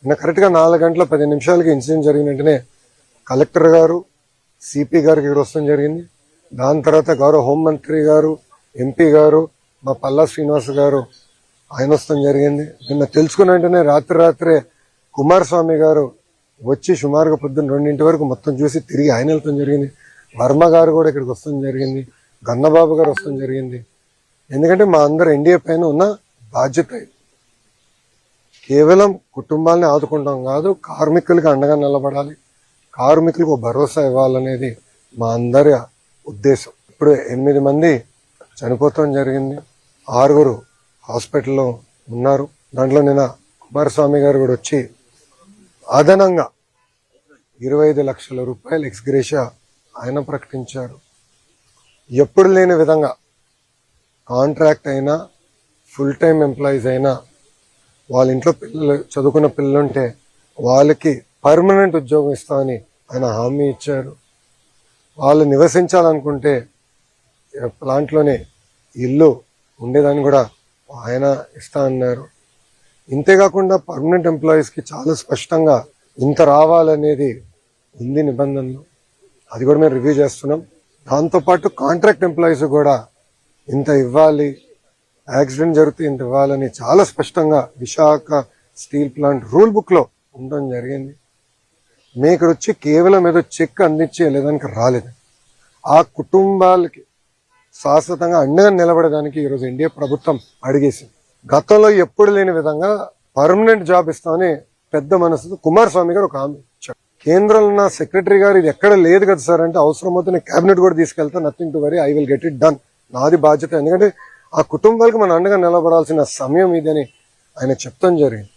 నిన్న కరెక్ట్గా 4:10 ఇన్సిడెంట్ జరిగిన వెంటనే కలెక్టర్ గారు, సిపి గారికి ఇక్కడ వస్తాం జరిగింది. దాని తర్వాత గౌరవ హోంమంత్రి గారు, ఎంపీ గారు, మా పల్లా శ్రీనివాస్ గారు ఆయన వస్తాం జరిగింది. నిన్న తెలుసుకున్న వెంటనే రాత్రే కుమారస్వామి గారు వచ్చి సుమారుగా పొద్దున్న 2 వరకు మొత్తం చూసి తిరిగి ఆయన వెళ్తాం జరిగింది. వర్మ గారు కూడా ఇక్కడికి వస్తాం జరిగింది. గన్నబాబు గారు వస్తాం జరిగింది. ఎందుకంటే మా అందరు ఎన్డీఏ పైన ఉన్న బాధ్యత కేవలం కుటుంబాలని ఆదుకుంటాం కాదు, కార్మికులకి అండగా నిలబడాలి, కార్మికులకు భరోసా ఇవ్వాలనేది మా అందరి ఉద్దేశం. ఇప్పుడు 8 మంది చనిపోతాం జరిగింది, 6 హాస్పిటల్లో ఉన్నారు. దాంట్లో నిన్న కుమారస్వామి గారు కూడా వచ్చి అదనంగా 25 లక్షల రూపాయలు ఎక్స్గ్రేషియా ఆయన ప్రకటించారు. ఎప్పుడు లేని విధంగా కాంట్రాక్ట్ అయినా, ఫుల్ టైం ఎంప్లాయీస్ అయినా, వాళ్ళ ఇంట్లో పిల్లలు చదువుకున్న పిల్లలుంటే వాళ్ళకి పర్మనెంట్ ఉద్యోగం ఇస్తామని ఆయన హామీ ఇచ్చారు. వాళ్ళు నివసించాలనుకుంటే ప్లాంట్లోనే ఇల్లు ఉండేదాన్ని కూడా ఆయన ఇస్తా అన్నారు. ఇంతేకాకుండా పర్మనెంట్ ఎంప్లాయీస్కి చాలా స్పష్టంగా ఇంత రావాలనేది ఉంది నిబంధనలు. అది కూడా మేము రివ్యూ చేస్తున్నాం. దాంతోపాటు కాంట్రాక్ట్ ఎంప్లాయీస్ కూడా ఇంత ఇవ్వాలి, యాక్సిడెంట్ జరిగితే ఇంత ఇవ్వాలని చాలా స్పష్టంగా విశాఖ స్టీల్ ప్లాంట్ రూల్ బుక్లో ఉండడం జరిగింది. మేము ఇక్కడ వచ్చి కేవలం ఏదో చెక్ అందించే లేదానికి రాలేదు. ఆ కుటుంబాలకి శాశ్వతంగా అండగా నిలబడడానికి ఈరోజు ఎన్డీఏ ప్రభుత్వం అడిగేసింది. గతంలో ఎప్పుడు లేని విధంగా పర్మనెంట్ జాబ్ ఇస్తామని పెద్ద మనసు కుమారస్వామి గారు ఒక హామీ ఇచ్చారు. కేంద్రంలో ఉన్న సెక్రటరీ గారు ఇది ఎక్కడ లేదు కదా సార్ అంటే, అవసరమైతే నేను క్యాబినెట్ కూడా తీసుకెళ్తా, nothing to worry, I will get it done, నాది బాధ్యత. ఎందుకంటే ఆ కుటుంబాలకు మనం అండగా నిలబడాల్సిన సమయం ఇదని ఆయన చెప్తాం జరిగింది.